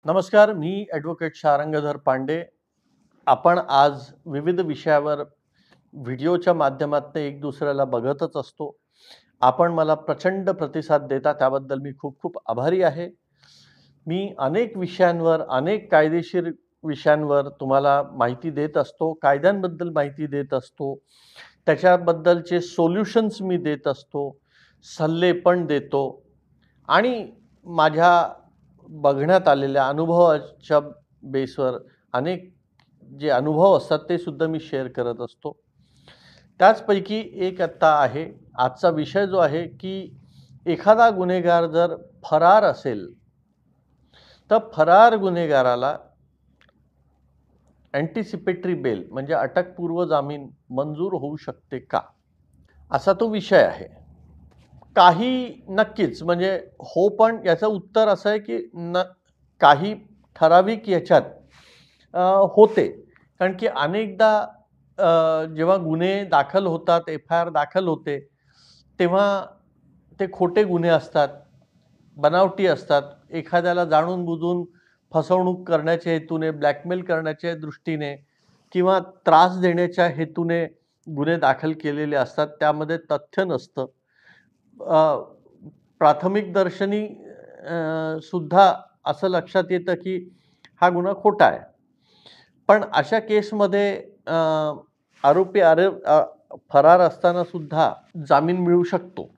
नमस्कार, मी ॲडव्होकेट शारंगधर पांडे. आपण आज विविध विषयावर व्हिडिओच्या माध्यमातून एक दुसऱ्याला बघतच असतो. आपण मला प्रचंड प्रतिसाद देता त्याबद्दल मी खूप खूप आभारी आहे. मी अनेक विषयांवर, अनेक कायदेशीर विषयांवर तुम्हाला माहिती देत असतो. कायद्यांबद्दल माहिती देत असतो. त्याच्याबद्दलचे सोल्युशन्स मी देत असतो. सल्ले पण देतो आणि माझ्या बघण्यात आलेल्या अनुभवाच्या बेसवर अनेक जे अनुभव असतात ते सुद्धा मी शेअर करत असतो. त्याचपैकी एक आत्ता आहे, आजचा विषय जो आहे की एखादा गुन्हेगार जर फरार असेल, तर फरार गुन्हेगाराला अँटिसिपेटरी बेल म्हणजे अटकपूर्व जामीन मंजूर होऊ शकते का? असा तो विषय आहे. काही नक्कीच म्हणजे हो, पण याचं उत्तर असं आहे की काही ठराविक याच्यात होते. कारण की अनेकदा जेव्हा गुन्हे दाखल होतात, एफ-आय-आर दाखल होते, तेव्हा ते खोटे गुन्हे असतात, बनावटी असतात. एखाद्याला जाणून-बुजून फसवणूक करण्याच्या हेतूने, ब्लॅकमेल करण्याच्या दृष्टीने किंवा त्रास देण्याच्या हेतूने गुन्हे दाखल केलेले असतात. त्यामध्ये तथ्य नसतं. अ, प्राथमिक दर्शनी सुद्धा असं लक्षात येतं की हा गुन्हा खोटा आहे. पण अशा केसमध्ये आरोपी फरार असताना सुद्धा जामीन मिळू शकतो.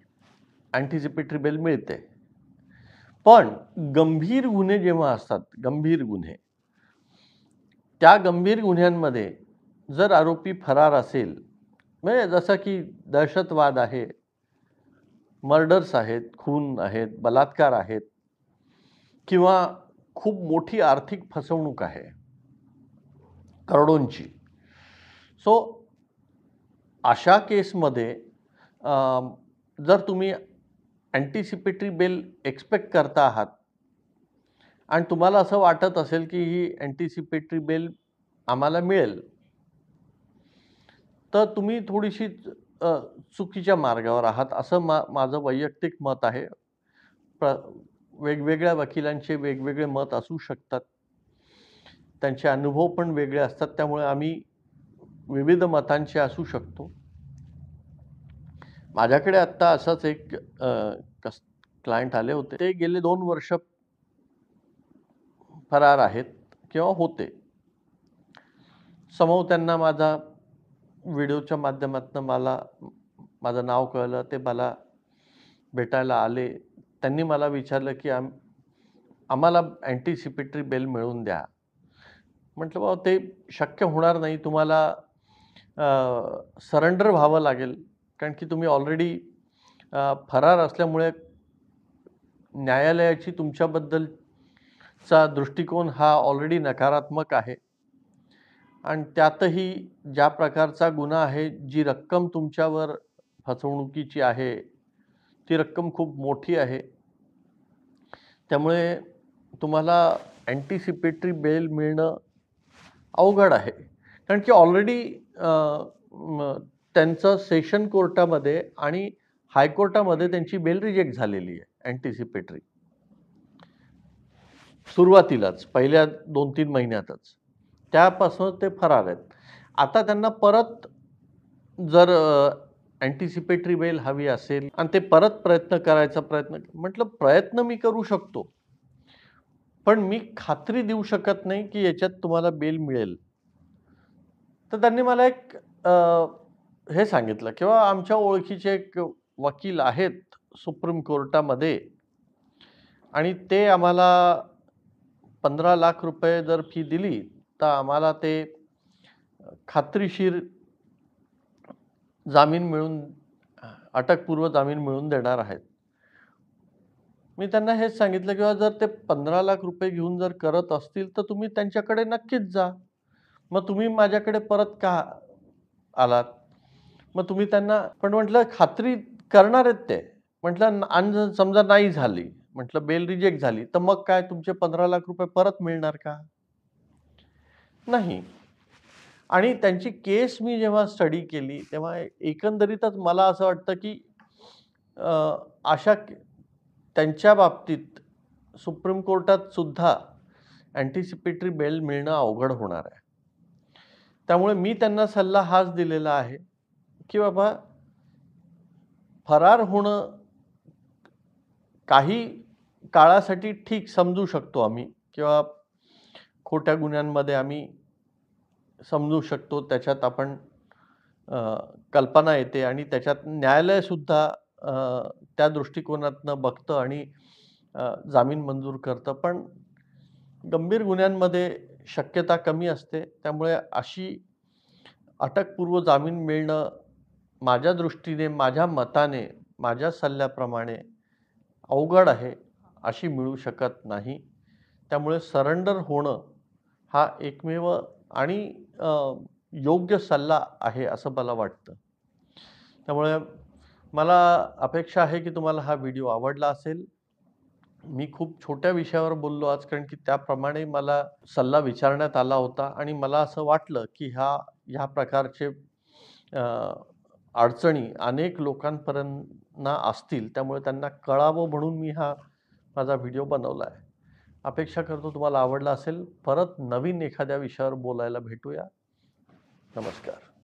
अँटिसिपेटरी बेल मिळते. पण गंभीर गुन्हे जेव्हा असतात, गंभीर गुन्हे, त्या गंभीर गुन्ह्यांमध्ये जर आरोपी फरार असेल, म्हणजे जसं की दहशतवाद आहे, मर्डर्स आहेत, खून आहेत, बलात्कार आहेत किंवा खूप मोठी आर्थिक फसवणूक आहे, करोडोंची. सो अशा केसमध्ये जर तुम्ही अँटिसिपेटरी बेल एक्स्पेक्ट करता आहात आणि तुम्हाला असं वाटत असेल की ही अँटिसिपेटरी बेल आम्हाला मिळेल, तर तुम्ही थोडीशी चुकीच्या मार्गावर आहात, असं माझं वैयक्तिक मत आहे. प्र वेगवेगळ्या वकिलांचे वेगवेगळे मत असू शकतात. त्यांचे अनुभव पण वेगळे असतात. त्यामुळे आम्ही विविध मतांचे असू शकतो. माझ्याकडे आत्ता असाच एक क्लायंट आले होते. ते गेले 2 वर्ष फरार आहेत किंवा होते. समोर त्यांना माझा व्हिडिओच्या माध्यमातून माझं नाव कळलं. ते मला भेटायला आले. त्यांनी मला विचारलं, की आम्हाला अँटिसिपेटरी बेल मिळवून द्या. म्हटलं, "बाबा ते शक्य होणार नाही. तुम्हाला सरेंडर व्हावं लागेल. कारण की तुम्ही ऑलरेडी फरार असल्यामुळे न्यायालयाची तुमच्याबद्दलचा दृष्टिकोन हा ऑलरेडी नकारात्मक आहे. आणि त्यातही ज्या प्रकारचा गुन्हा आहे, जी रक्कम तुमच्यावर फसवणुकीची आहे, ती रक्कम खूप मोठी आहे. त्यामुळे तुम्हाला अँटिसिपेटरी बेल मिळणं अवघड आहे." कारण की ऑलरेडी त्यांचं सेशन कोर्टामध्ये आणि हायकोर्टामध्ये त्यांची बेल रिजेक्ट झालेली आहे अँटिसिपेटरी. सुरुवातीलाच पहिल्या 2-3 महिन्यातच. त्यापासून ते फरार आहेत. आता त्यांना परत जर अँटिसिपेटरी बेल हवी असेल आणि ते परत प्रयत्न करायचा म्हटलं प्रयत्न मी करू शकतो. पण मी खात्री देऊ शकत नाही, की याच्यात तुम्हाला बेल मिळेल. तर त्यांनी मला एक हे सांगितलं किंवा आमच्या ओळखीचे एक वकील आहेत सुप्रीम कोर्टामध्ये आणि ते आम्हाला ₹15,00,000 जर फी दिली, तर आम्हाला ते खात्रीशीर जामीन मिळून अटकपूर्व जामीन मिळवून देणार आहेत. मी त्यांना हेच सांगितलं किंवा जर ते ₹15,00,000 घेऊन जर करत असतील, तर तुम्ही त्यांच्याकडे नक्कीच जा. मग तुम्ही माझ्याकडे परत का आलात? मग तुम्ही त्यांना पण म्हटलं खात्री करणार आहेत ते. म्हटलं आणि जर समजा नाही झाली, म्हटलं बेल रिजेक्ट झाली, तर मग काय तुमचे ₹15,00,000 परत मिळणार का? नाही. आणि त्यांची केस मी जेव्हा स्टडी केली, तेव्हा एकंदरीतच मला असं वाटतं, की अ, अशा त्यांच्या बाबतीत सुप्रीम कोर्टात सुद्धा अँटिसिपेटरी बेल मिळणं अवघड होणार आहे. त्यामुळे मी त्यांना सल्ला हाच दिलेला आहे, की बाबा फरार होणं काही काळासाठी ठीक समजू शकतो आम्ही किंवा खोट्या गुन्ह्यांमध्ये आम्ही समजू शकतो. त्याच्यात आपण अ, कल्पना येते आणि त्याच्यात न्यायालयसुद्धा त्या दृष्टिकोनातनं बघतं आणि जामीन मंजूर करतं. पण गंभीर गुन्ह्यांमध्ये शक्यता कमी असते. त्यामुळे अशी अटकपूर्व जामीन मिळणं माझ्या दृष्टीने, माझ्या मताने, माझ्या सल्ल्याप्रमाणे अवघड आहे, अशी मिळू शकत नाही. त्यामुळे सरेंडर होणं हा एकमेव आणि अ, योग्य सल्ला आहे असं मला वाटतं. त्यामुळे मला अपेक्षा आहे की तुम्हाला हा व्हिडिओ आवडला असेल. मी खूप छोट्या विषयावर बोललो आज कारण की त्याप्रमाणे मला सल्ला विचारण्यात आला होता आणि मला असं वाटलं की ह्या प्रकारचे अ, अडचणी अनेक लोकांपर्यंत असतील. त्यामुळे त्यांना कळावं म्हणून मी हा माझा व्हिडिओ बनवला आहे. अपेक्षा करतो तुम्हाला आवडला असेल. परत नवीन एखाद्या विषयावर बोलायला भेटूया. नमस्कार.